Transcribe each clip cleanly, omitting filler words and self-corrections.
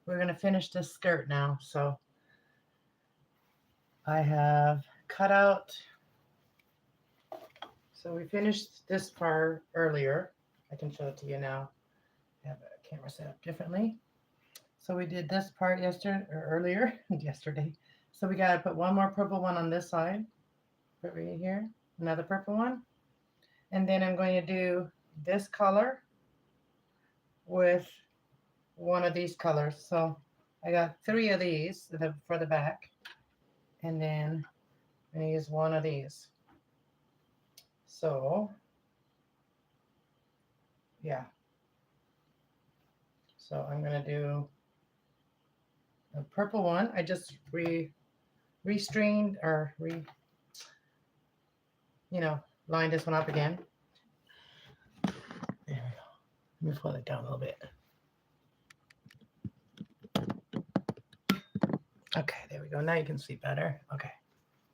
we're going to finish this skirt now. So I have cut out, so we finished this part earlier. I can show it to you now. I have a camera set up differently. So we did this part yesterday or earlier, yesterday. So we got to put one more purple one on this side, put right here, another purple one. And then I'm going to do this color with one of these colors. So I got 3 of these for the back. And then I'm going to use one of these. So, yeah. So I'm going to do a purple one. I just restringed or line this one up again. There we go. Let me pull it down a little bit. Okay, there we go. Now you can see better. Okay.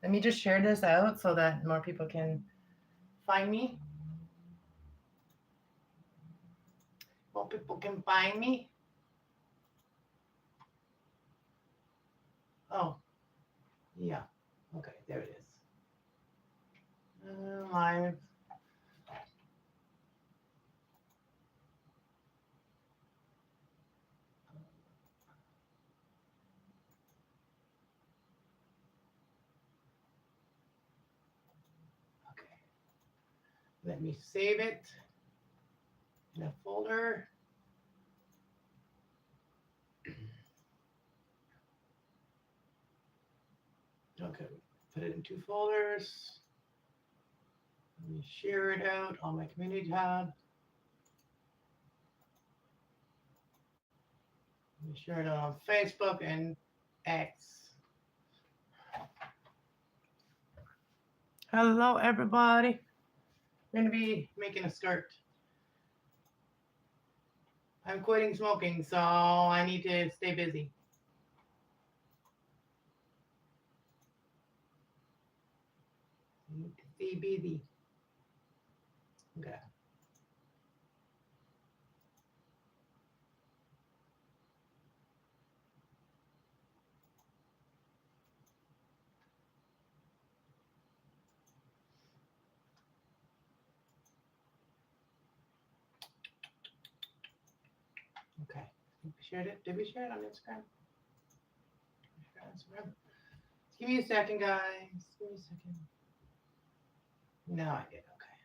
Let me just share this out so that more people can find me. More people can find me. Oh, yeah. Okay, there it is. Live. Okay. Let me save it in a folder. Okay, put it in 2 folders. Let me share it out on my community tab. Let me share it out on Facebook and X. Hello, everybody. We're going to be making a skirt. I'm quitting smoking, so I need to stay busy. Need to stay busy. Okay. Okay. We shared it. Did we share it on Instagram? Just give me a second, guys. Give me a second. No, I did. Okay.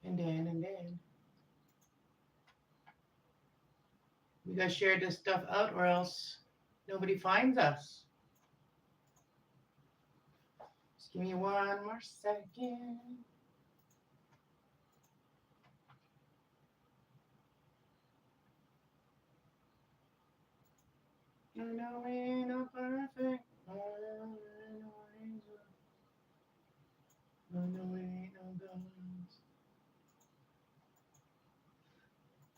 And then. We gotta share this stuff out or else nobody finds us. Just give me one more second. I know we ain't no perfect. I know we ain't no gods.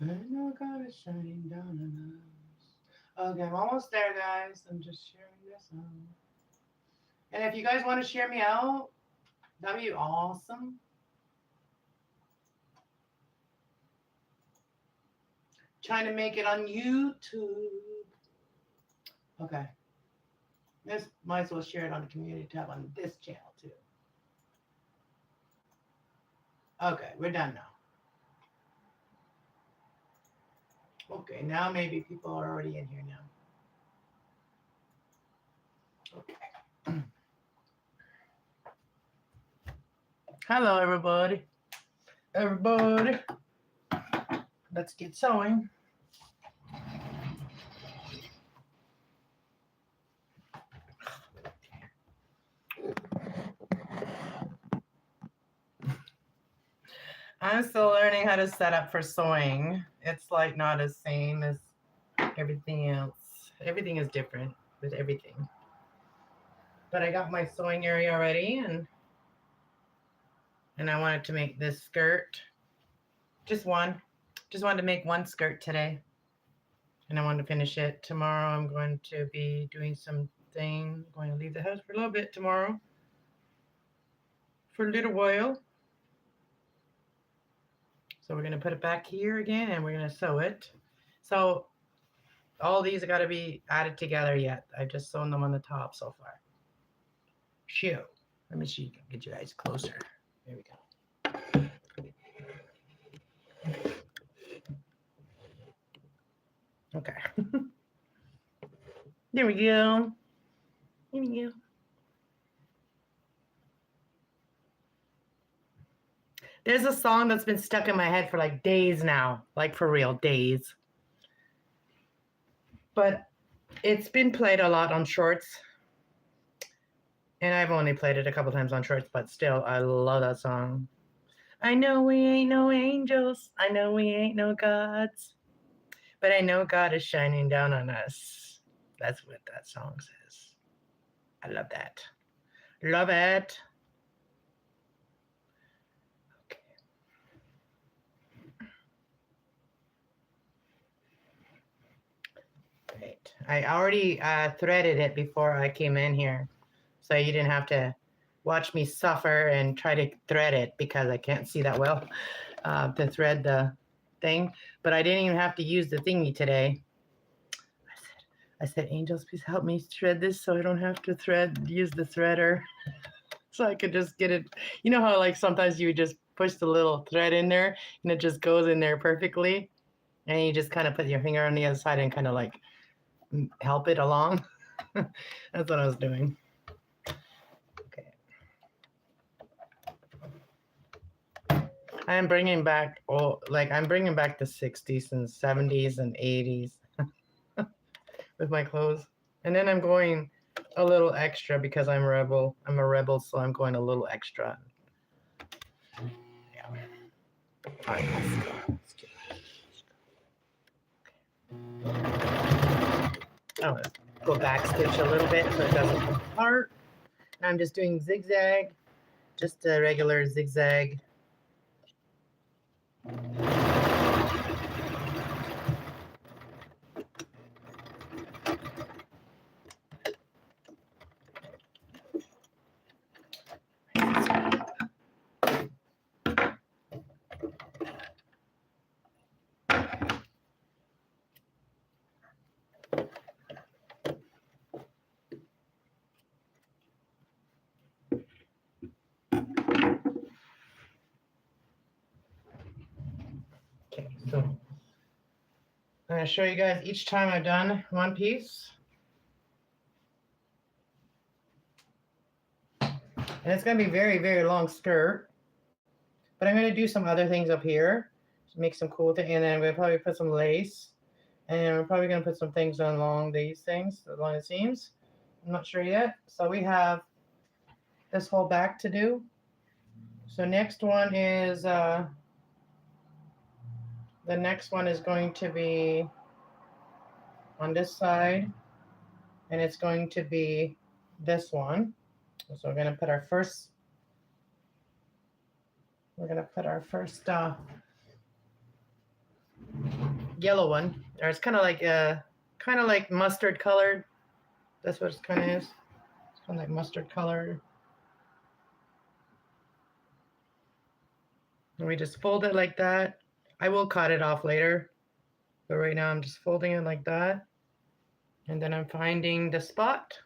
I know God is shining down on us. Okay, I'm almost there, guys. I'm just sharing this out. And if you guys want to share me out, that'd be awesome. Trying to make it on YouTube. Okay. This might as well share it on the community tab on this channel too. Okay, we're done now. Okay, now maybe people are already in here now. Okay. Hello, everybody. Everybody, let's get sewing. I'm still learning how to set up for sewing. It's like not the same as everything else. Everything is different with everything. But I got my sewing area already, and I wanted to make this skirt. Just one. Just wanted to make one skirt today. And I wanted to finish it. Tomorrow I'm going to be doing something. I'm going to leave the house for a little bit tomorrow. For a little while. So we're going to put it back here again and we're going to sew it. So all these got to be added together yet. I've just sewn them on the top so far. Shoo. Let me see. Get your eyes closer. There we go. Okay. There we go. Here we go. There's a song that's been stuck in my head for like days now. Like for real, days. But it's been played a lot on shorts. And I've only played it a couple times on shorts, but still, I love that song. I know we ain't no angels. I know we ain't no gods. But I know God is shining down on us. That's what that song says. I love that. Love it. Okay. Great. I already threaded it before I came in here. So you didn't have to watch me suffer and try to thread it because I can't see that well to thread the thing. But I didn't even have to use the thingy today. I said, angels, please help me thread this so I don't have to use the threader. So I could just get it. You know how like sometimes you just push the little thread in there and it just goes in there perfectly? And you just kind of put your finger on the other side and kind of like help it along. That's what I was doing. Okay. I'm bringing back I'm bringing back the 60s and 70s and 80s with my clothes. And then I'm going a little extra because I'm a rebel, so I'm going a little extra. Yeah. All right, let's go. I'm gonna go back stitch a little bit so it doesn't come apart. I'm just doing zigzag, just a regular zigzag. Okay, so I'm going to show you guys each time I've done one piece. And it's going to be very, very long skirt. But I'm going to do some other things up here to make some cool things. And then I'm going to probably put some lace. And we're probably going to put some things along these things, along the seams. I'm not sure yet. So we have this whole back to do. So next one is, the next one is going to be on this side. And it's going to be this one. So we're going to put our first, yellow one. Or it's kind of like mustard colored. That's what it kind of is. It's kind of like mustard colored. And we just fold it like that. I will cut it off later, but right now I'm just folding it like that. And then I'm finding the spot.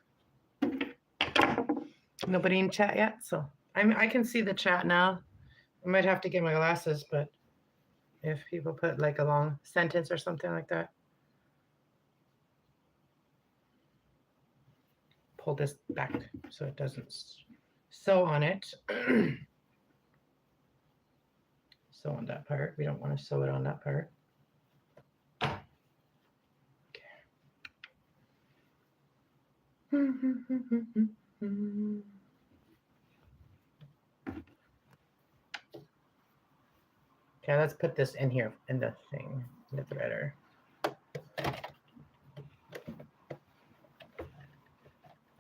Nobody in chat yet, so I can see the chat now. I might have to get my glasses, but if people put like a long sentence or something like that. Pull this back so it doesn't sew on it. Sew on that part. We don't want to sew it on that part. Okay, let's put this in here in the thing, in the threader.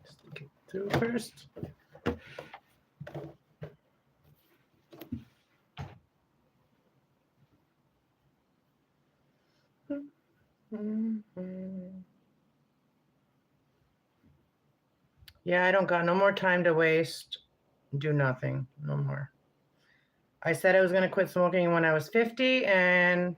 Stick it through first. Yeah, I don't got no more time to waste. Do nothing, no more. I said I was going to quit smoking when I was 50, and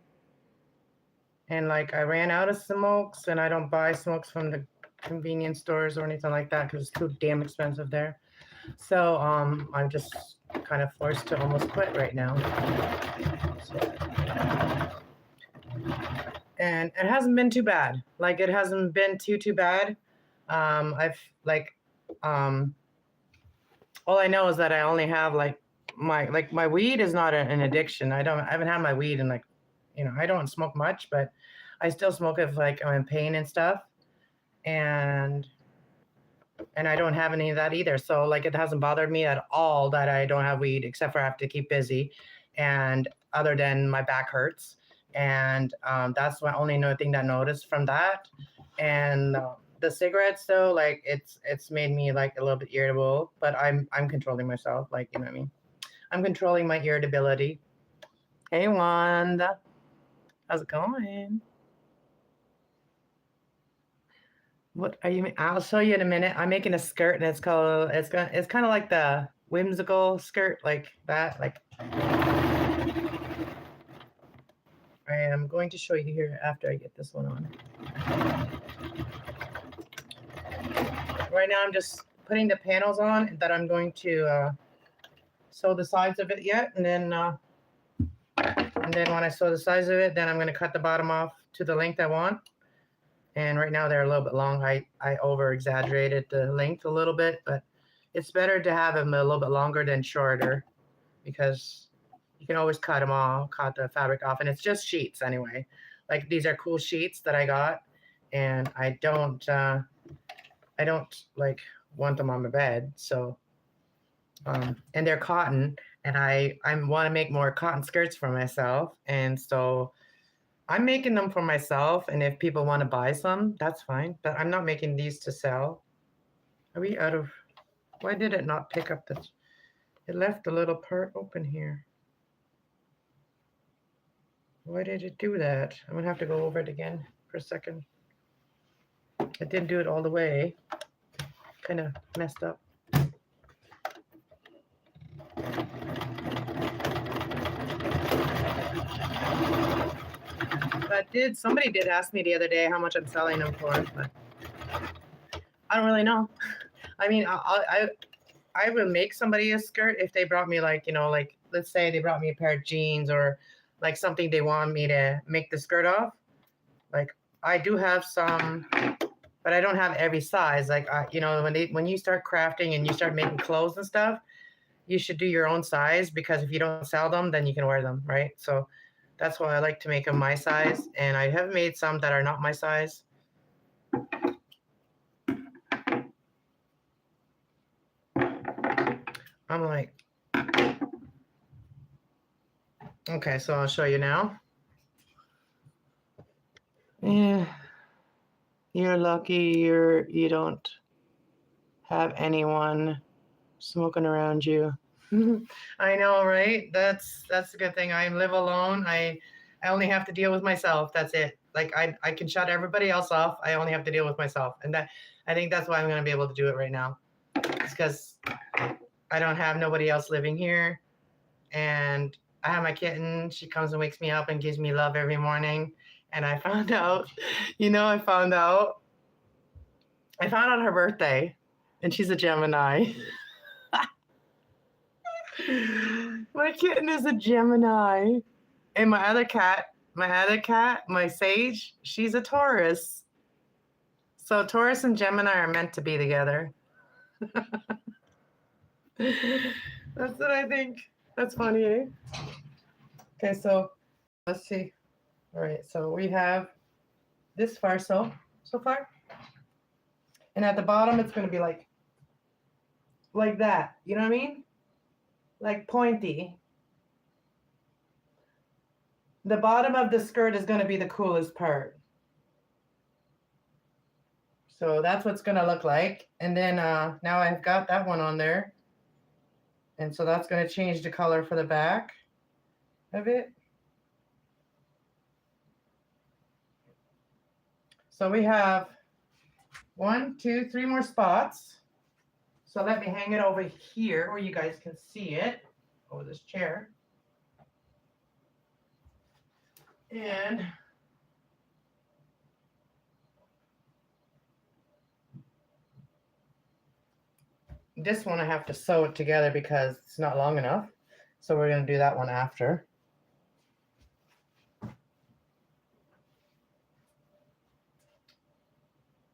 like I ran out of smokes, and I don't buy smokes from the convenience stores or anything like that because it's too damn expensive there. So I'm just kind of forced to almost quit right now. So, and it hasn't been too bad. Like it hasn't been too bad. I've like all I know is that I only have like my weed is not an addiction. I haven't had my weed in like, you know, I don't smoke much, but I still smoke if like I'm in pain and stuff. And I don't have any of that either. So like it hasn't bothered me at all that I don't have weed, except for I have to keep busy, and other than my back hurts, and that's my only thing that I noticed from that. And the cigarettes though, like it's made me like a little bit irritable, but I'm controlling myself, like, you know what I mean. I'm controlling my irritability. Hey Wanda, how's it going? What are you? I'll show you in a minute. I'm making a skirt, and it's kind of like the whimsical skirt, like that. Like I am going to show you here after I get this one on. Right now, I'm just putting the panels on that I'm going to sew the sides of it yet, and then when I sew the sides of it, then I'm going to cut the bottom off to the length I want. And right now they're a little bit long. I over exaggerated the length a little bit, but it's better to have them a little bit longer than shorter, because you can always cut the fabric off, and it's just sheets anyway. Like these are cool sheets that I got, and I don't like want them on my bed. So, and they're cotton, and I want to make more cotton skirts for myself, and so I'm making them for myself, and if people want to buy some, that's fine. But I'm not making these to sell. Are we out of... Why did it not pick up the... It left the little part open here. Why did it do that? I'm going to have to go over it again for a second. It didn't do it all the way. Kind of messed up. But somebody did ask me the other day how much I'm selling them for, but I don't really know. I mean, I would make somebody a skirt if they brought me, like, you know, like let's say they brought me a pair of jeans or like something they want me to make the skirt of. Like I do have some, but I don't have every size. Like you know, when you start crafting and you start making clothes and stuff, you should do your own size, because if you don't sell them, then you can wear them, right? So that's why I like to make them my size, and I have made some that are not my size. I'm like, okay, so I'll show you now. Yeah, you're lucky you don't have anyone smoking around you. I know, right? That's a good thing. I live alone. I only have to deal with myself. That's it. Like I can shut everybody else off. I only have to deal with myself. And that, I think that's why I'm going to be able to do it right now. It's because I don't have nobody else living here. And I have my kitten. She comes and wakes me up and gives me love every morning. And I found out, I found out her birthday, and she's a Gemini. My kitten is a Gemini. And my other cat, my Sage, she's a Taurus. So Taurus and Gemini are meant to be together. That's what I think. That's funny, eh? Okay, so let's see. All right, so we have this far so far. And at the bottom, it's going to be like that. You know what I mean? Like pointy. The bottom of the skirt is going to be the coolest part. So that's what's going to look like. And then now I've got that one on there. And so that's going to change the color for the back of it. So we have 1, 2, 3 more spots. So let me hang it over here where you guys can see it over this chair. And this one I have to sew it together because it's not long enough. So we're going to do that one after.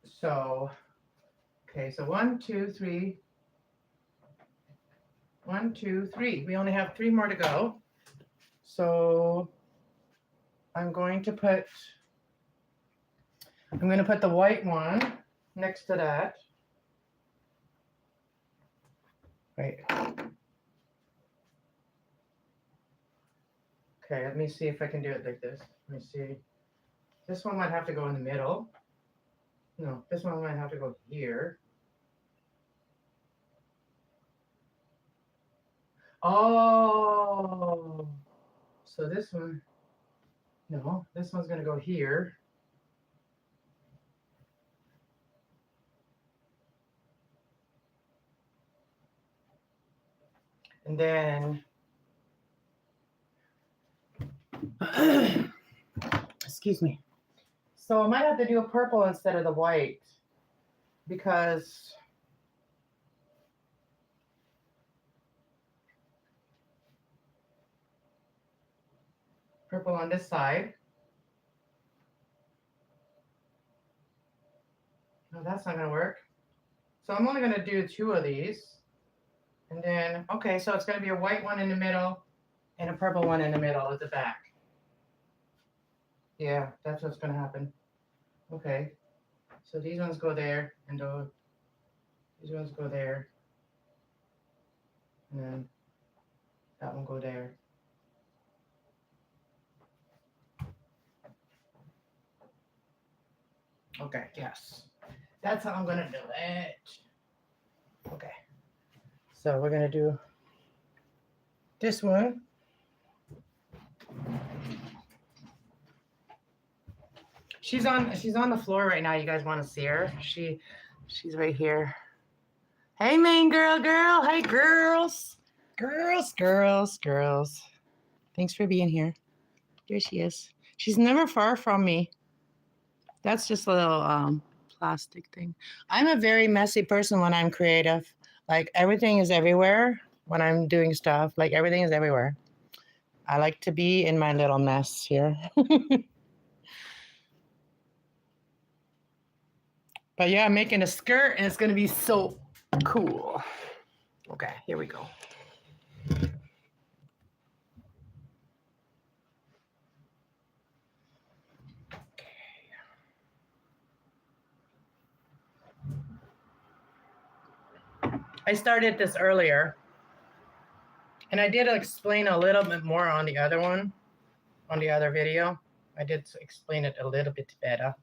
So, okay, so 1, 2, 3. 1, 2, 3. We only have 3 more to go. So I'm going to put the white one next to that. Right. Okay, let me see if I can do it like this. Let me see. This one might have to go in the middle. No, this one might have to go here. Oh, so this one, no, this one's going to go here. And then, excuse me. So I might have to do a purple instead of the white because purple on this side. No, that's not going to work. So I'm only going to do 2 of these. And then, okay, so it's going to be a white one in the middle and a purple one in the middle at the back. Yeah, that's what's going to happen. Okay, so these ones go there, and these ones go there, and then that one go there. Okay, yes. That's how I'm going to do it. Okay, so we're going to do this one. She's on the floor right now. You guys want to see her? She's right here. Hey, main girl. Hey, girls. Girls. Thanks for being here. There she is. She's never far from me. That's just a little plastic thing. I'm a very messy person when I'm creative. Like everything is everywhere when I'm doing stuff. Like everything is everywhere. I like to be in my little mess here. But yeah, I'm making a skirt and it's going to be so cool. Okay, here we go. I started this earlier and I did explain a little bit more on the other one, on the other video. I did explain it a little bit better.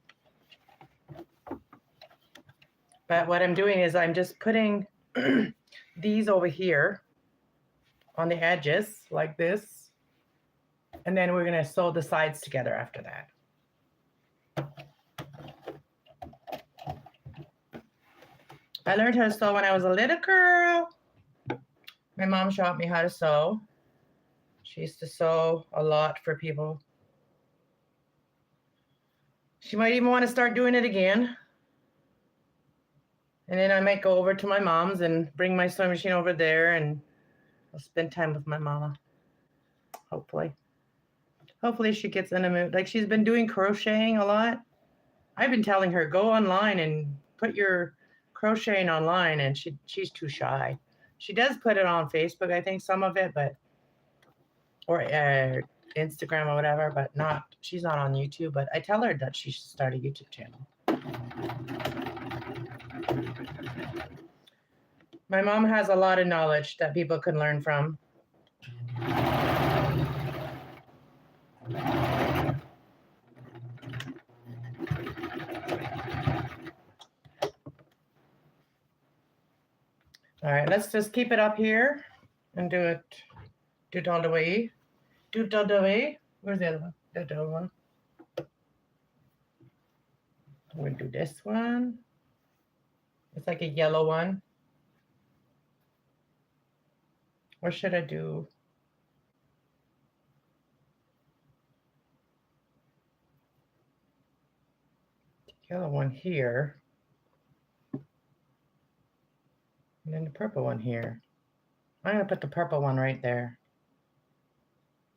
But what I'm doing is I'm just putting these over here on the edges like this. And then we're going to sew the sides together after that. I learned how to sew when I was a little girl. My mom taught me how to sew. She used to sew a lot for people. She might even want to start doing it again. And then I might go over to my mom's and bring my sewing machine over there and I'll spend time with my mama. Hopefully. Hopefully she gets in a mood. Like she's been doing crocheting a lot. I've been telling her, go online and put your crocheting online, and she's too shy. She does put it on Facebook, I think, some of it, but or Instagram or whatever, but she's not on YouTube. But I tell her that she should start a YouTube channel. My mom has a lot of knowledge that people can learn from. All right, let's just keep it up here and do it all the way. Do it all the way. Where's the other one? The other one. I'm going to do this one. It's like a yellow one. Or should I do? yellow one here. And then the purple one here. I'm going to put the purple one right there.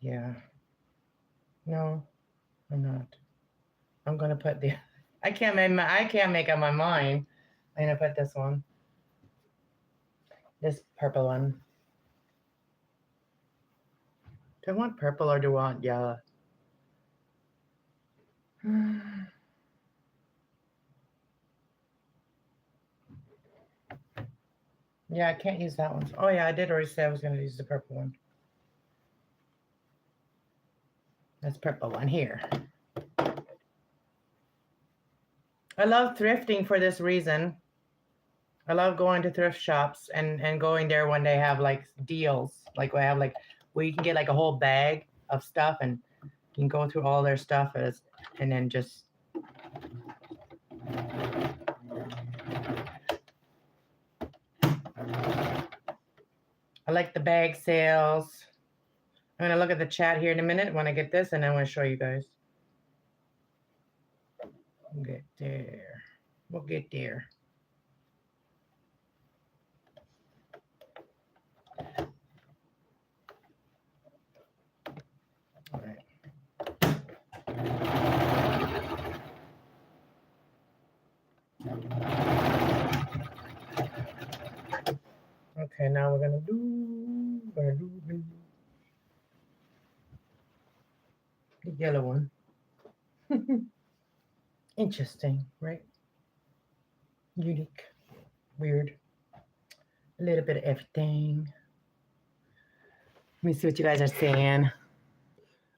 Yeah. No, I'm not. I'm going to put the... I can't make up my mind. I'm going to put this one. This purple one. Do I want purple or do I want yellow? Yeah, I can't use that one. Oh yeah, I did already say I was going to use the purple one. This purple one here. I love thrifting for this reason. I love going to thrift shops and going there when they have like deals. Like I have like where you can get like a whole bag of stuff and you can go through all their stuff and then just I like the bag sales. I'm gonna look at the chat here in a minute when I get this and I want to show you guys. We'll get there. We'll get there. All right. Okay, now we're gonna do the yellow one. Interesting, right? Unique, weird, a little bit of everything. Let me see what you guys are saying.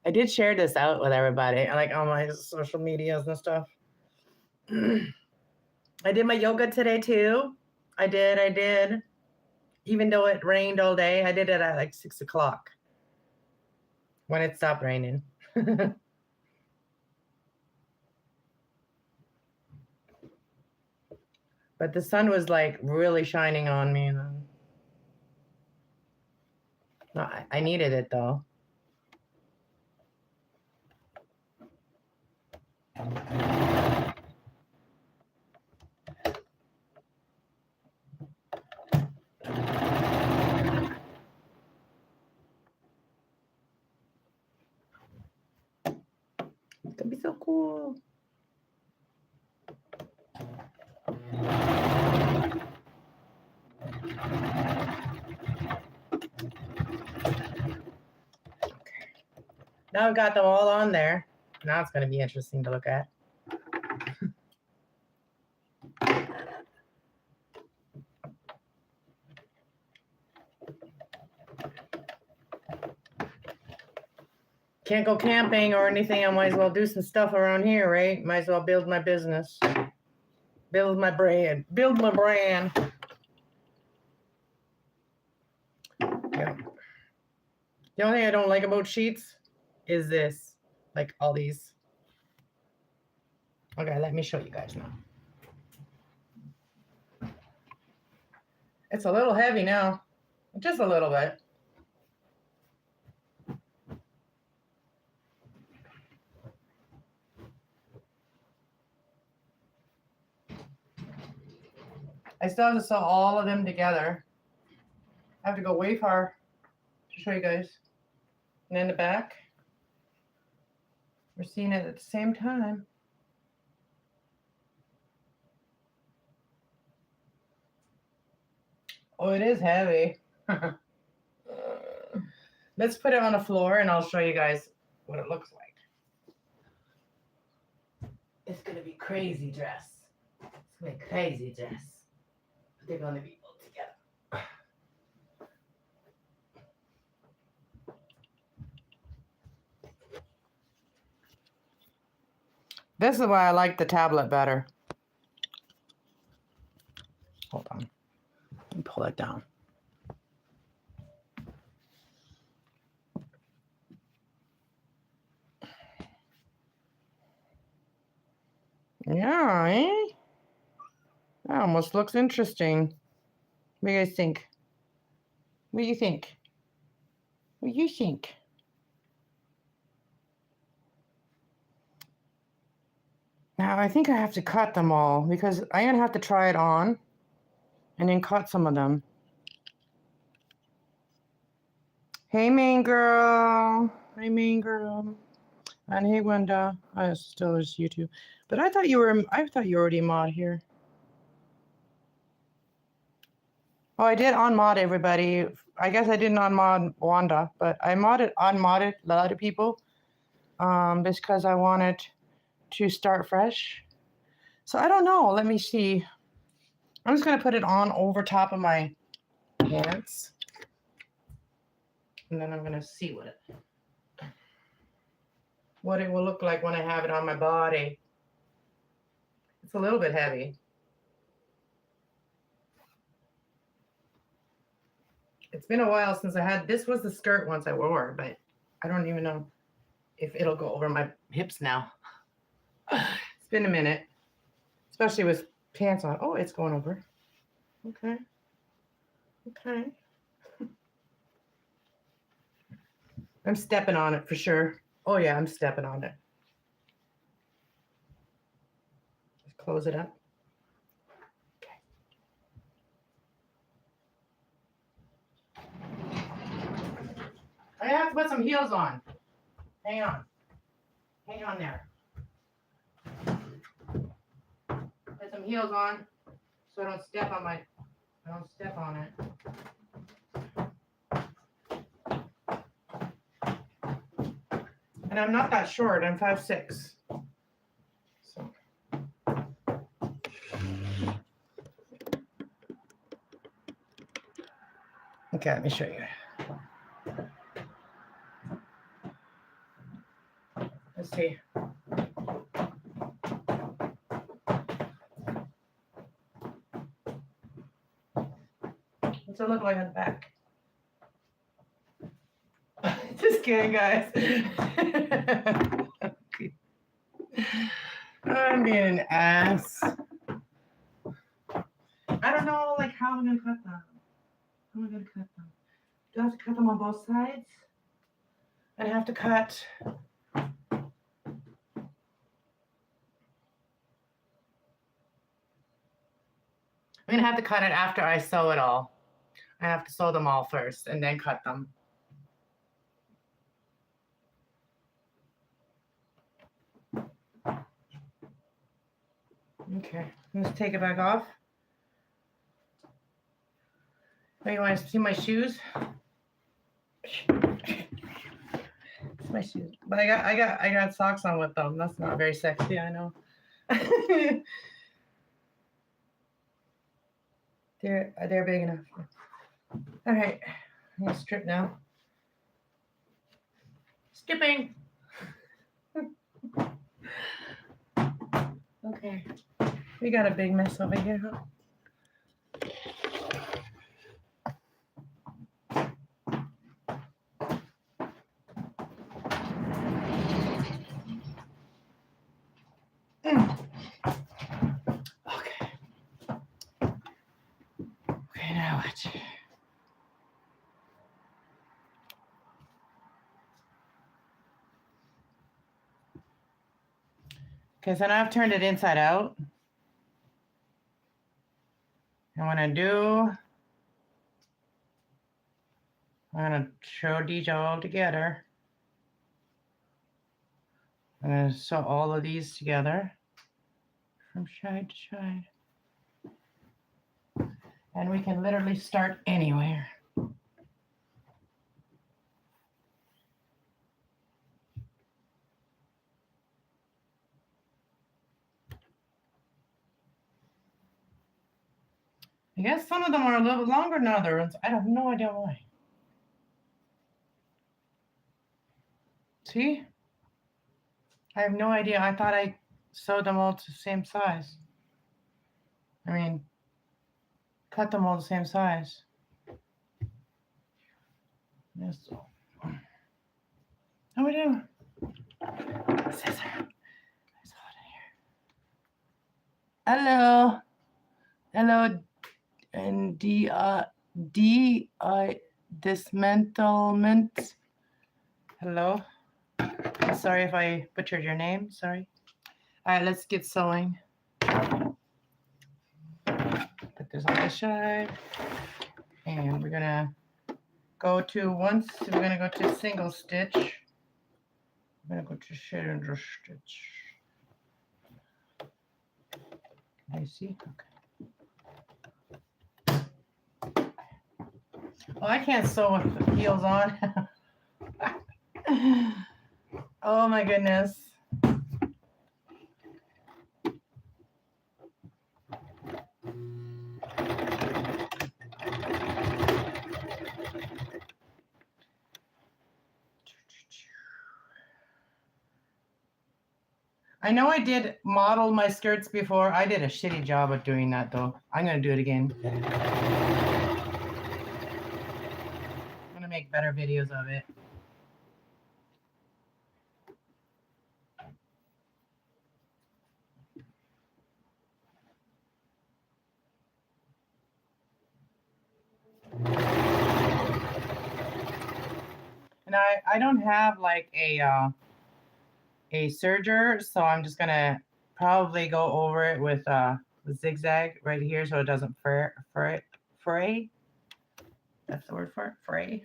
I did share this out with everybody, like on my social medias and stuff. I did my yoga today too. I did. Even though it rained all day, I did it at like 6 o'clock when it stopped raining. But the sun was like really shining on me. No, I needed it though. It's gonna be so cool. Now I've got them all on there. Now it's going to be interesting to look at. Can't go camping or anything. I might as well do some stuff around here, right? Might as well build my business. Build my brand. Build my brand. Yeah. The only thing I don't like about sheets is this. Like all these. Okay, let me show you guys now. It's a little heavy now. Just a little bit. I still have to sew all of them together. I have to go way far to show you guys. And in the back, we're seeing it at the same time. Oh, it is heavy. Let's put it on the floor and I'll show you guys what it looks like. It's going to be crazy dress. It's going to be crazy dress. But they're going to be all together. This is why I like the tablet better. Hold on. Let me pull it down. Yeah, eh? That almost looks interesting. What do you guys think? What do you think? What do you think? Now I think I have to cut them all because I'm going to have to try it on and then cut some of them. Hey, mean girl. Hey, mean girl. And hey, Wanda. I still is YouTube. But I thought you were already mod here. Oh, I did unmod everybody. I guess I didn't unmod Wanda, but I unmodded a lot of people just because I wanted to start fresh. So I don't know. Let me see. I'm just going to put it on over top of my pants. And then I'm going to see what it will look like when I have it on my body. It's a little bit heavy. It's been a while since this was the skirt once I wore, but I don't even know if it'll go over my hips now. It's been a minute, especially with pants on. Oh, it's going over. Okay. Okay. I'm stepping on it for sure. Oh yeah, I'm stepping on it. Just close it up. I have to put some heels on. Hang on. Hang on there. Put some heels on so I don't step on it. And I'm not that short. I'm 5'6". So. Okay, let me show you. Let's see. What's it look like on the back? Just kidding, guys. I'm being an ass. I don't know, like, how I'm gonna cut them. How am I gonna cut them? Do I have to cut them on both sides? I have to cut. I'm gonna have to cut it after I sew it all. I have to sew them all first and then cut them. Okay, let's take it back off. Oh, you want to see my shoes? It's my shoes, but I got socks on with them. That's not very sexy, I know. They're big enough. All right, I'm gonna strip now. Stripping. Okay, we got a big mess over here, huh? Okay. Okay, now what? Okay, so now I've turned it inside out. And what I do, I'm gonna show these all together. I'm gonna sew all of these together from side to side. And we can literally start anywhere. I guess some of them are a little longer than others. I have no idea why. See? I have no idea. I thought I sewed them all to the same size. I mean, cut them all the same size. Yes. How we doing? Scissor. There's a lot in here. Hello. Hello. And dismantlement. Hello. I'm sorry if I butchered your name. Sorry. All right, let's get sewing. Put this on the side. And we're gonna go to single stitch. I'm gonna go to cylinder stitch. Can you see? Okay. Oh, I can't sew with the heels on. Oh my goodness. I know I did model my skirts before. I did a shitty job at doing that though. I'm gonna do it again. I'm gonna make better videos of it. And I don't have like a serger, so I'm just gonna probably go over it with zigzag right here so it doesn't fray. That's the word for it, fray.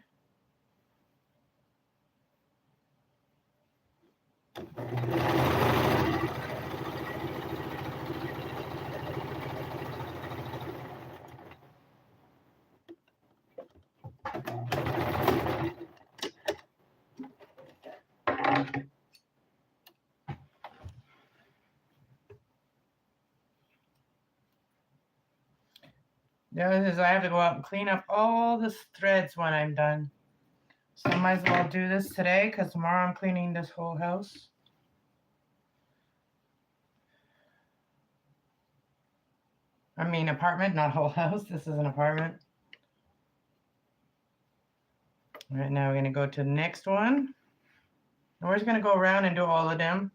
The other thing is I have to go out and clean up all the threads when I'm done. So I might as well do this today because tomorrow I'm cleaning this whole house. I mean apartment, not whole house. This is an apartment. All right, now we're gonna go to the next one. And we're just gonna go around and do all of them.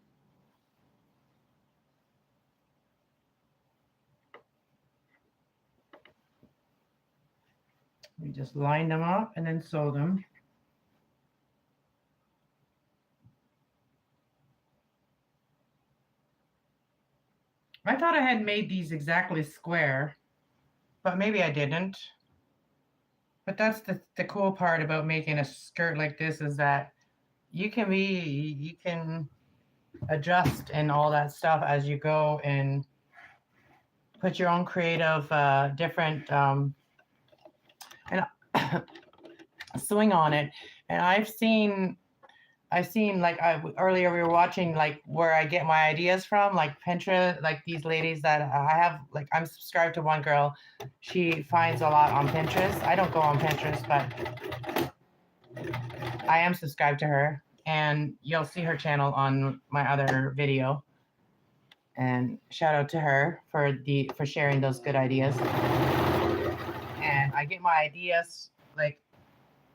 We just line them up and then sew them. I thought I had made these exactly square, but maybe I didn't. But that's the cool part about making a skirt like this is that you can adjust and all that stuff as you go and put your own creative different and swing on it. And I've seen like earlier we were watching like where I get my ideas from, like Pinterest, like these ladies that I have, like I'm subscribed to one girl. She finds a lot on Pinterest. I don't go on Pinterest, but I am subscribed to her, and you'll see her channel on my other video. And shout out to her for sharing those good ideas. And I get my ideas, like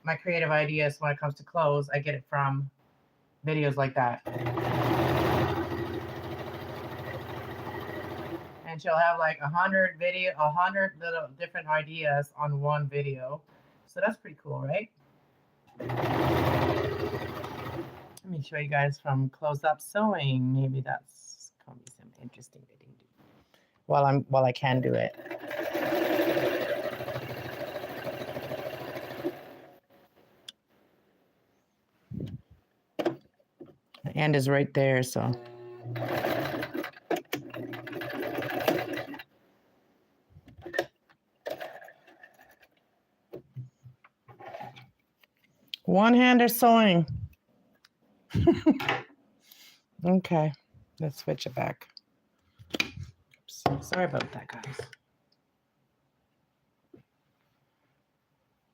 my creative ideas when it comes to clothes, I get it from videos like that. And she'll have like 100 little different ideas on one video. So that's pretty cool, right? Let me show you guys from close up sewing. Maybe that's gonna be some interesting video while I can do it. The end is right there, so. One-hander sewing. Okay, let's switch it back. Oops, sorry about that, guys.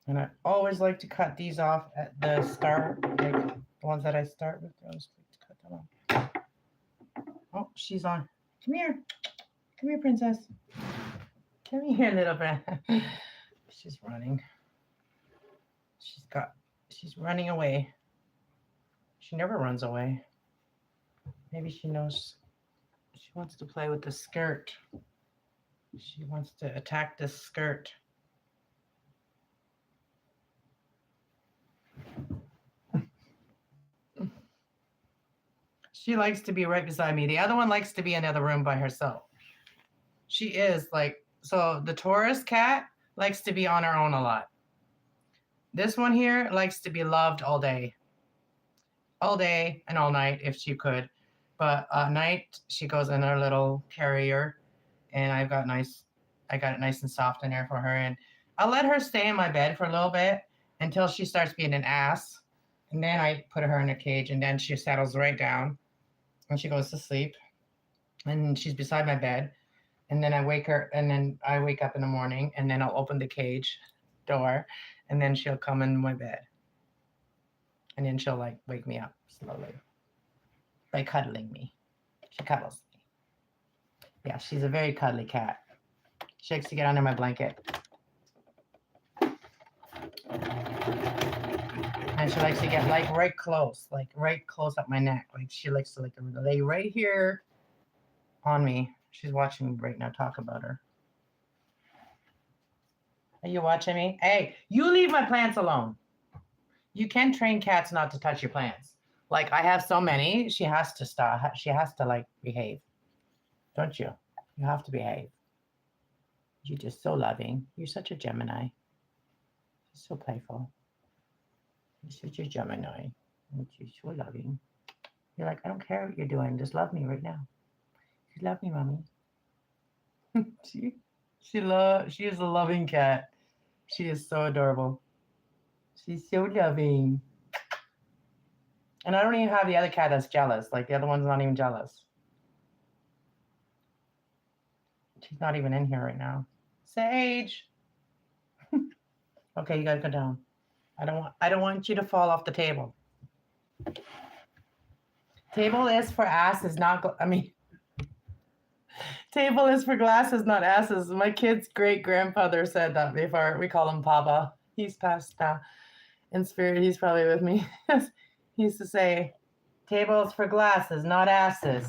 And I always like to cut these off at the start, like the ones that I start with. I always like to cut them off. Oh, she's on. Come here. Come here, princess. Come here, little friend. She's running. She's running away. She never runs away. Maybe she knows she wants to play with the skirt. She wants to attack this skirt. She likes to be right beside me. The other one likes to be in the other room by herself. She is like, so the Taurus cat likes to be on her own a lot. This one here likes to be loved all day and all night if she could. But at night, she goes in her little carrier, and I got it nice and soft in there for her. And I'll let her stay in my bed for a little bit until she starts being an ass. And then I put her in a cage, and then she settles right down and she goes to sleep. And she's beside my bed. And then I wake her, and then I wake up in the morning, and then I'll open the cage door, and then she'll come in my bed. And then she'll like wake me up slowly by cuddling me. She cuddles me. Yeah, she's a very cuddly cat. She likes to get under my blanket. And she likes to get like right close up my neck. Like she likes to like lay right here on me. She's watching me right now. Talk about her. Are you watching me? Hey, you leave my plants alone. You can train cats not to touch your plants. Like I have so many, she has to stop. She has to like behave. Don't you? You have to behave. You're just so loving. You're such a Gemini. You're so playful. You're such a Gemini. You're so loving. You're like, I don't care what you're doing. Just love me right now. Just love me, mommy. she is a loving cat. She is so adorable. She's so loving. And I don't even have the other cat that's jealous. Like the other one's not even jealous. She's not even in here right now. Sage. Okay, you gotta go down. I don't want you to fall off the table. Table is for asses, table is for glasses, not asses. My kid's great grandfather said that before. We call him Papa. He's passed now. In spirit, he's probably with me. He used to say, tables for glasses, not asses.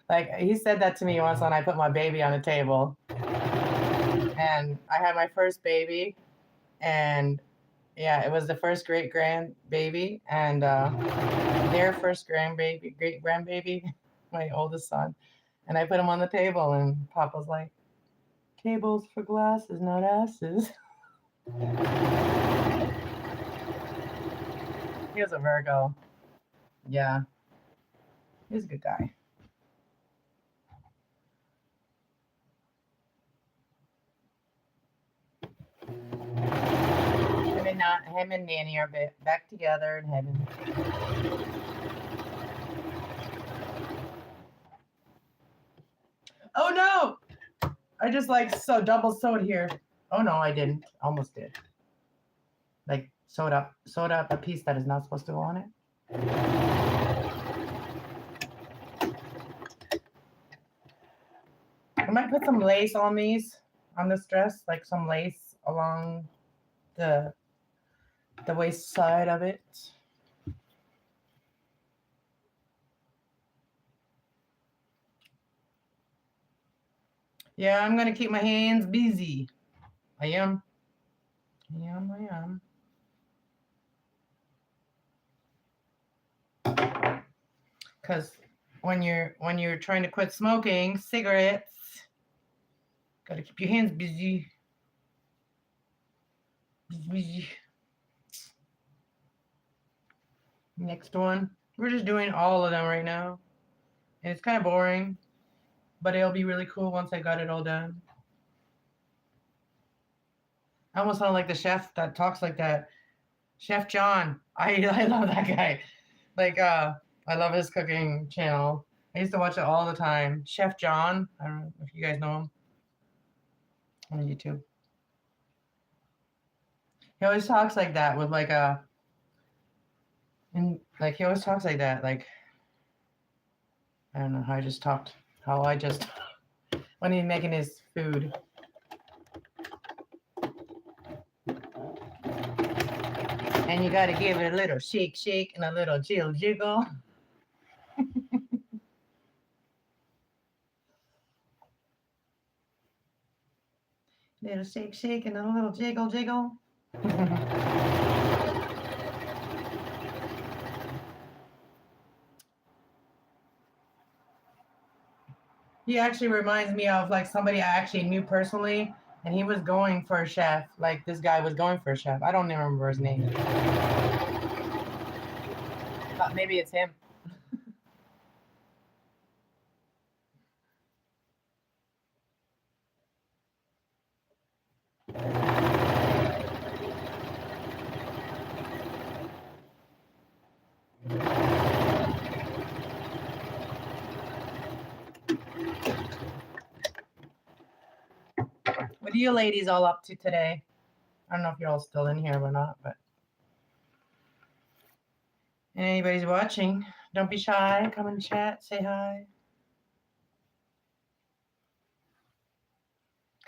Like he said that to me once when I put my baby on the table. And I had my first baby, and yeah, it was the first great grandbaby, and their first great grandbaby, my oldest son. And I put him on the table, and Papa's like, tables for glasses, not asses. He was a Virgo. Yeah. He's a good guy. Him and Nanny are back together in heaven. Oh no! I just like double sewed here. Oh no, I didn't. Almost did. Like sewed up a piece that is not supposed to go on it. I might put some lace on this dress, like some lace along the waist side of it. Yeah, I'm gonna keep my hands busy. I am. Because when you're trying to quit smoking cigarettes, gotta keep your hands busy. Busy. Next one. We're just doing all of them right now. And it's kind of boring, but it'll be really cool once I got it all done. I almost sound like the chef that talks like that. Chef John. I love that guy. Like, I love his cooking channel. I used to watch it all the time. Chef John. I don't know if you guys know him on YouTube. He always talks like that with like he always talks like that. Like, I don't know how when he's making his food. And you got to give it a little shake and a little jiggle. Little shake and a little jiggle. He actually reminds me of like somebody I actually knew personally, and he was going for a chef. Like this guy was going for a chef. I don't even remember his name. But maybe it's him. What are you ladies all up to today? I don't know if you're all still in here or not, but anybody's watching, don't be shy. Come and chat. Say hi.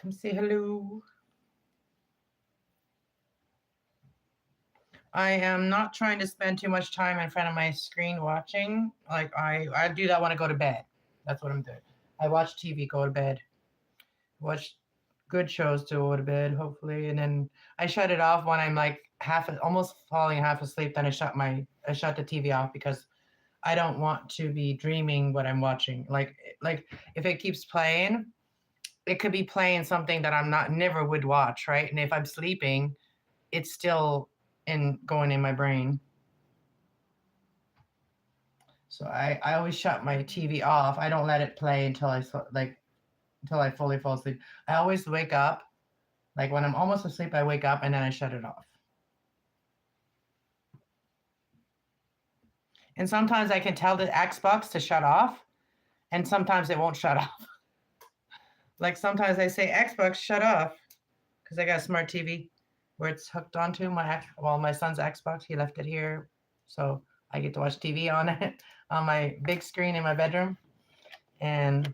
Come say hello. I am not trying to spend too much time in front of my screen watching. Like I do that when I go to bed. That's what I'm doing. I watch TV, go to bed. Watch good shows to go to bed, hopefully, and then I shut it off when I'm like almost falling half asleep. Then I shut the TV off because I don't want to be dreaming what I'm watching. Like if it keeps playing, it could be playing something that I'm not never would watch, right? And if I'm sleeping, it's still going in my brain. So I always shut my TV off. I don't let it play until I fully fall asleep. I always wake up, like when I'm almost asleep, I wake up and then I shut it off. And sometimes I can tell the Xbox to shut off, and sometimes it won't shut off. Like sometimes I say, Xbox, shut off, because I got a smart TV where it's hooked onto my son's Xbox. He left it here, so I get to watch TV on it on my big screen in my bedroom. And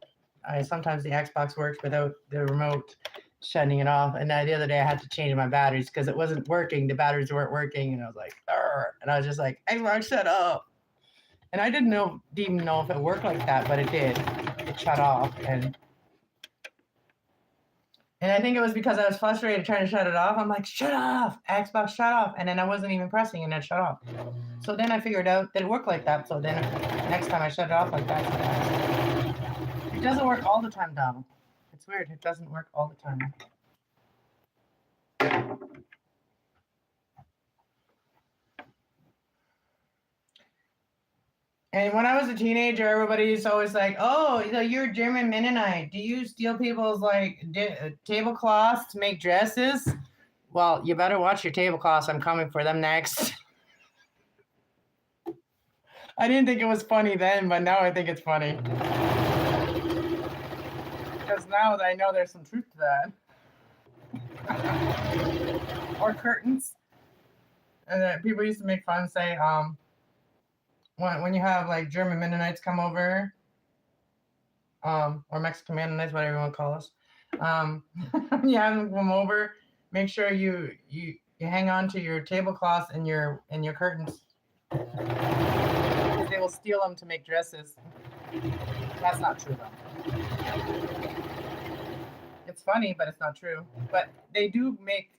sometimes the Xbox works without the remote shutting it off. And the other day I had to change my batteries because it wasn't working. The batteries weren't working, and I was like, "Arr!" And I was just like, Xbox, shut up. And I didn't even know if it worked like that, but it did. It shut off, and I think it was because I was frustrated trying to shut it off. I'm like, shut off, Xbox, shut off. And then I wasn't even pressing, and it shut off. So then I figured out that it worked like that. So then next time I shut it off like that. It doesn't work all the time, though. It's weird. It doesn't work all the time. And when I was a teenager, everybody's always like, "Oh, you're a German Mennonite. Do you steal people's like tablecloths to make dresses?" Well, you better watch your tablecloths. I'm coming for them next. I didn't think it was funny then, but now I think it's funny. Because now that I know there's some truth to that. Or curtains. And people used to make fun and say, when you have like German Mennonites come over, or Mexican Mennonites, whatever you want to call us, you have them come over, make sure you hang on to your tablecloths and your curtains. Because they will steal them to make dresses. That's not true though. It's funny, but it's not true. But they do make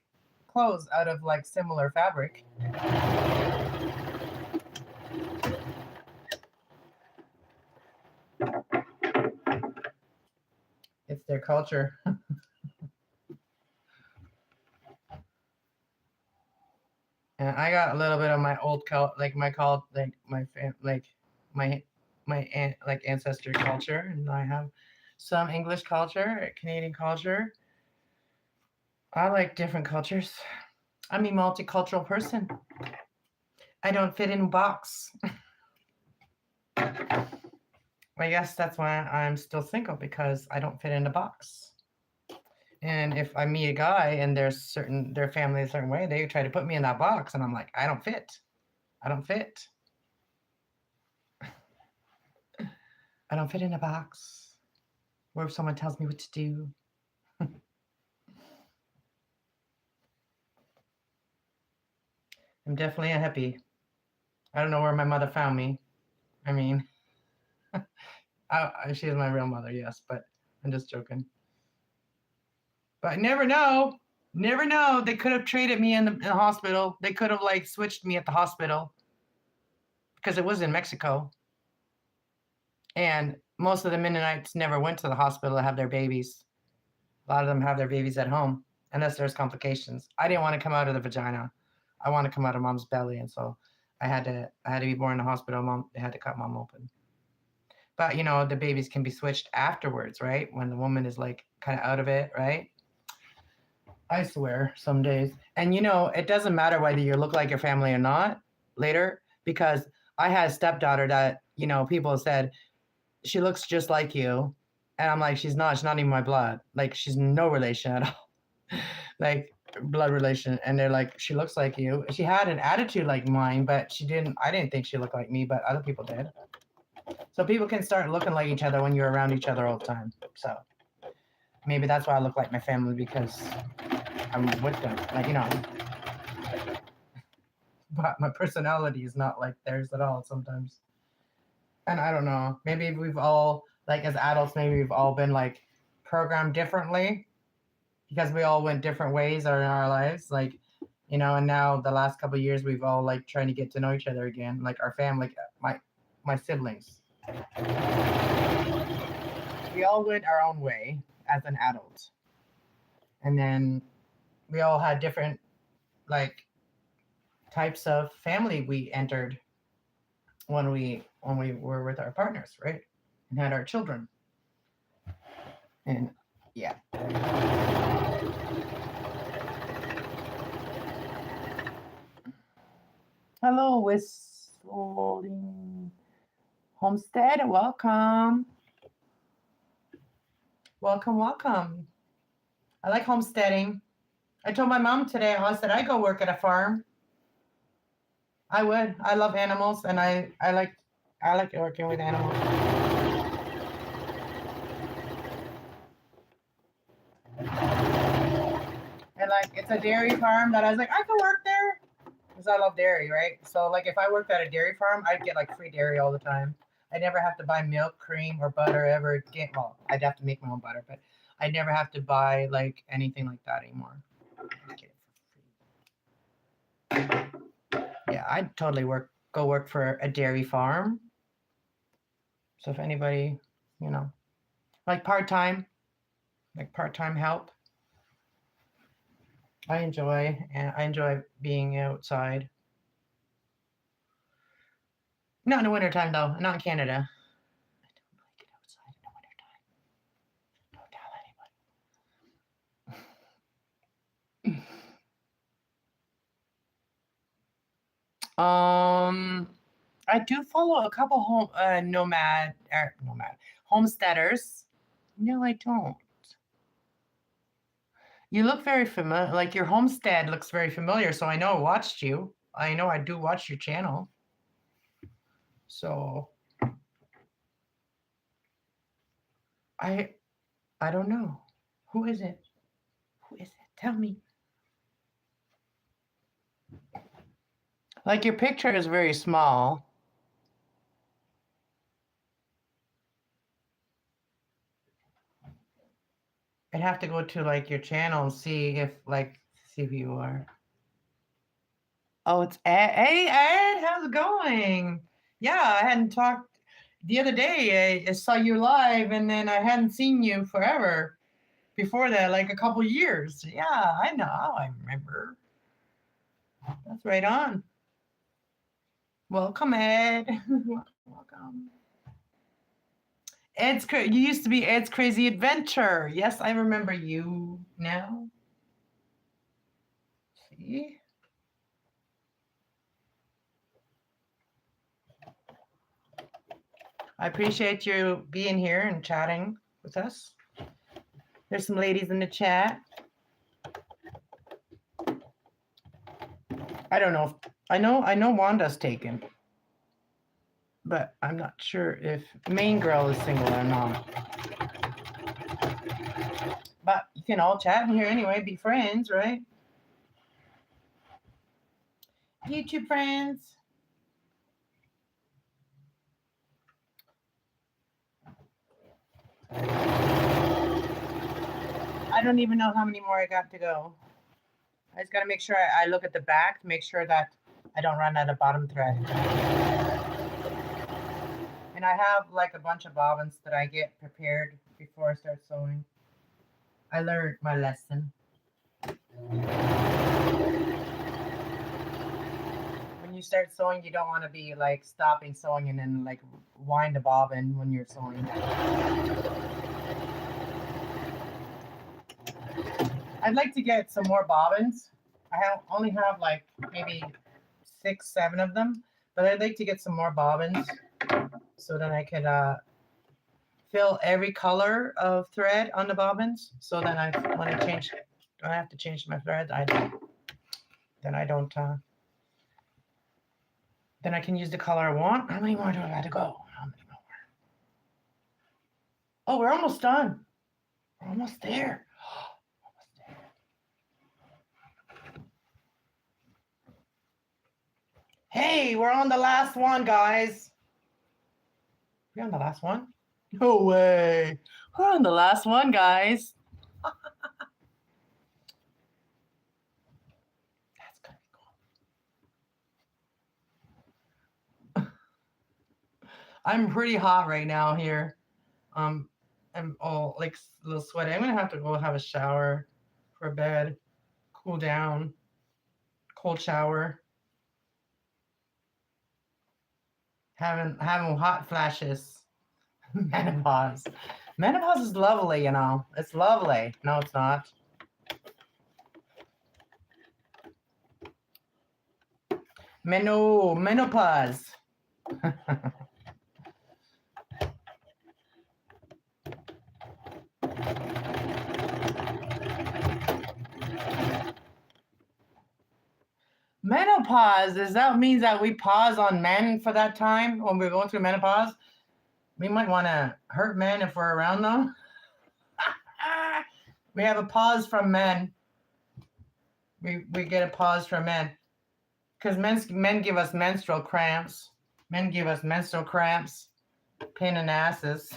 clothes out of like similar fabric. It's their culture. And I got a little bit of my old my ancestor culture, and I have some English culture, Canadian culture. I like different cultures. I'm a multicultural person. I don't fit in a box. I guess that's why I'm still single, because I don't fit in a box. And if I meet a guy and their family a certain way, they try to put me in that box, and I'm like, I don't fit. I don't fit. I don't fit in a box where someone tells me what to do. I'm definitely a hippie. I don't know where my mother found me. I mean, she is my real mother, yes, but I'm just joking. But I never know. Never know. They could have traded me in the hospital. They could have like switched me at the hospital because it was in Mexico. And most of the Mennonites never went to the hospital to have their babies. A lot of them have their babies at home, unless there's complications. I didn't want to come out of the vagina. I want to come out of mom's belly, and so I had to be born in the hospital. They had to cut mom open. But you know, the babies can be switched afterwards, right? When the woman is like kind of out of it, right? I swear, some days. And you know, it doesn't matter whether you look like your family or not later, because I had a stepdaughter that, you know, people said, she looks just like you. And I'm like, she's not even my blood. Like, she's no relation at all. Like, blood relation. And they're like, she looks like you. She had an attitude like mine, but I didn't think she looked like me, but other people did. So people can start looking like each other when you're around each other all the time. So maybe that's why I look like my family, because I'm with them. Like, you know, but my personality is not like theirs at all sometimes. And I don't know, maybe we've all, like as adults, maybe we've all been like programmed differently because we all went different ways in our lives. Like, you know, and now the last couple of years, we've all like trying to get to know each other again, like our family, my siblings. We all went our own way as an adult. And then we all had different like types of family we entered when we were with our partners, right? And had our children. And yeah. Hello, Whistling Homestead. Welcome. Welcome. I like homesteading. I told my mom today, I said, I go work at a farm. I would. I love animals, and I like working with animals. And like, it's a dairy farm that I was like, I could work there because I love dairy, right? So like, if I worked at a dairy farm, I'd get like free dairy all the time. I never have to buy milk, cream, or butter ever again. Well, I'd have to make my own butter, but I'd never have to buy like anything like that anymore. Yeah, I'd totally go work for a dairy farm. So if anybody, you know, like part-time help. I enjoy being outside. Not in the wintertime though, not in Canada. I don't like it outside in the wintertime. Don't tell anybody. I do follow a couple homesteaders. No, I don't. You look very familiar. Like your homestead looks very familiar. So I know I watched you. I know I do watch your channel. So I don't know. Who is it? Who is it? Tell me. Like your picture is very small. I'd have to go to like your channel and see who you are. Oh, it's Ed. Hey, Ed, how's it going? Yeah, I hadn't talked the other day. I saw you live, and then I hadn't seen you forever. Before that, like a couple years. Yeah, I know. I remember. That's right on. Welcome, Ed. Welcome. You used to be Ed's Crazy Adventure. Yes, I remember you now. See? I appreciate you being here and chatting with us. There's some ladies in the chat. I don't know. I know Wanda's taken, but I'm not sure if Main Girl is single or not. But you can all chat in here anyway, be friends, right? YouTube friends. I don't even know how many more I got to go. I just got to make sure I look at the back to make sure that I don't run out of bottom thread. And And I have like a bunch of bobbins that I get prepared before I start sewing. I learned my lesson. When you start sewing, you don't want to be like stopping sewing and then like wind the bobbin when you're sewing. I'd like to get some more bobbins. Only have like maybe 6, 7 of them, but I'd like to get some more bobbins so then I could fill every color of thread on the bobbins. So then when I change, I have to change my thread. Then I can use the color I want. How many more do I got to go? How many more? Oh, we're almost done. We're almost there. Hey, we're on the last one, guys. We're on the last one? No way. We're on the last one, guys. That's gonna be cool. I'm pretty hot right now here. I'm all like a little sweaty. I'm gonna have to go have a shower for bed, cool down, cold shower. Having hot flashes. Menopause. Menopause is lovely, you know. It's lovely. No, it's not. Menopause. Menopause, that means that we pause on men for that time when we're going through menopause? We might want to hurt men if we're around them. We have a pause from men. We get a pause from men. Because men give us menstrual cramps. Men give us menstrual cramps. Pain in the asses.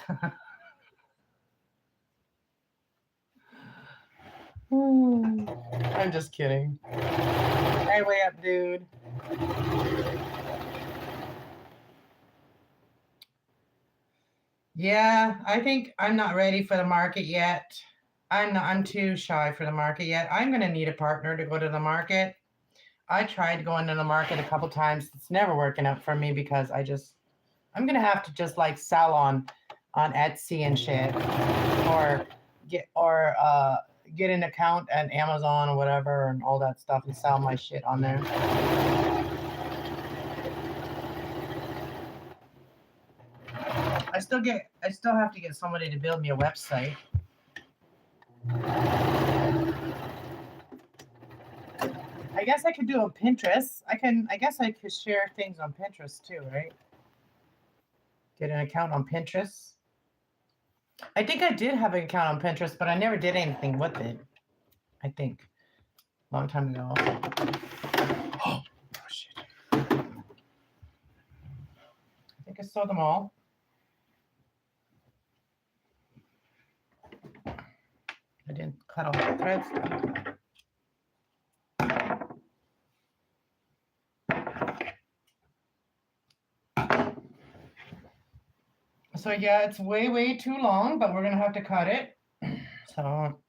I'm just kidding. Hey, way up, dude. Yeah, I think I'm not ready for the market yet. I'm too shy for the market yet. I'm gonna need a partner to go to the market. I tried going to the market a couple times. It's never working out for me because I'm gonna have to just like sell on Etsy and shit, or get an account at Amazon or whatever and all that stuff and sell my shit on there. I still have to get somebody to build me a website. I guess I could do a Pinterest. I guess I could share things on Pinterest too, right? Get an account on Pinterest. I think I did have an account on Pinterest, but I never did anything with it. I think. Long time ago. Oh shit. I think I saw them all. I didn't cut all the threads. So yeah, it's way, way too long, but we're gonna have to cut it. So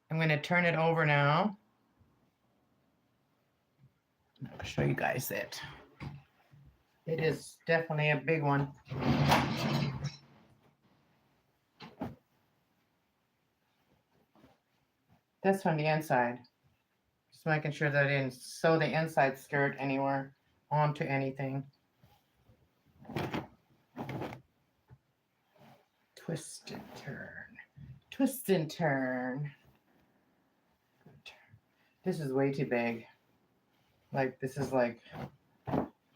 I'm gonna turn it over now. I'll show you guys it. It is definitely a big one. This from the inside. Just making sure that I didn't sew the inside skirt anywhere onto anything. Twist and turn. Twist and turn. This is way too big. Like, this is like,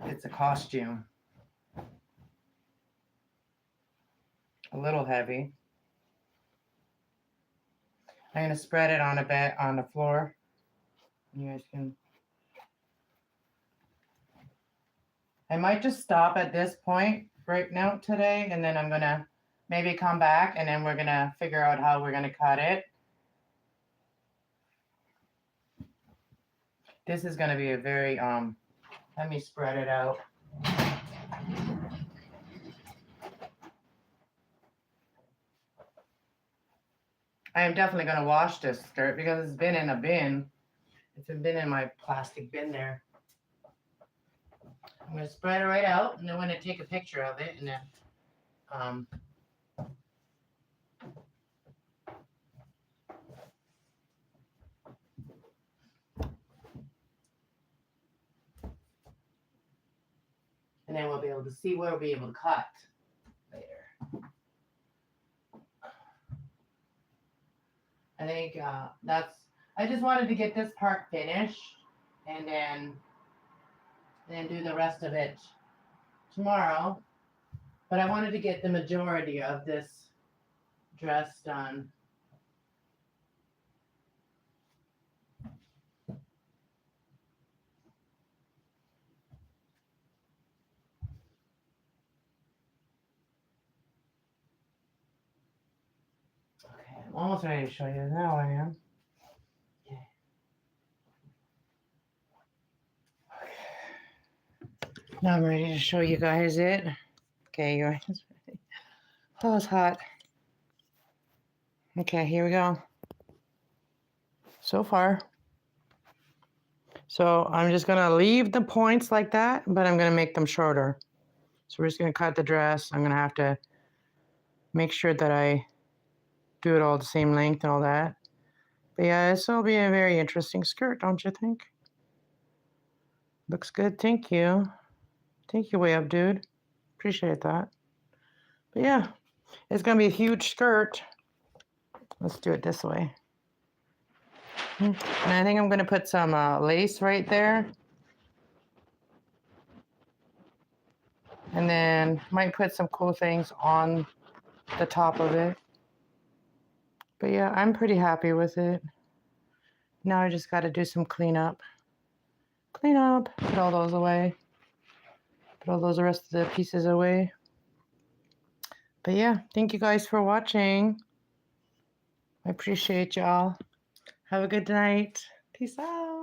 it's a costume. A little heavy. I'm going to spread it on a bit on the floor. You guys can. I might just stop at this point right now today, and then I'm going to maybe come back, and then we're going to figure out how we're going to cut it. This is going to be a very, let me spread it out. I am definitely going to wash this skirt because it's been in a bin. It's been in my plastic bin there. I'm going to spread it right out, and then I'm going to take a picture of it, and then we'll be able to see where we'll be able to cut later. I think I just wanted to get this part finished, and then do the rest of it tomorrow. But I wanted to get the majority of this dress done. Okay, I'm almost ready to show you. Now I am. Okay. Now I'm ready to show you guys it. Okay, you guys ready? Oh, it's hot. Okay, here we go. So far. So I'm just going to leave the points like that, but I'm going to make them shorter. So we're just going to cut the dress. I'm going to have to make sure that I do it all the same length and all that. But yeah, this will be a very interesting skirt, don't you think? Looks good. Thank you. Thank you, way up, dude. Appreciate that. But yeah, it's going to be a huge skirt. Let's do it this way. And I think I'm going to put some lace right there. And then might put some cool things on the top of it. But yeah, I'm pretty happy with it. Now I just got to do some cleanup. Clean up, put all those away. Put all those rest of the pieces away. But yeah, thank you guys for watching. I appreciate y'all. Have a good night. Peace out.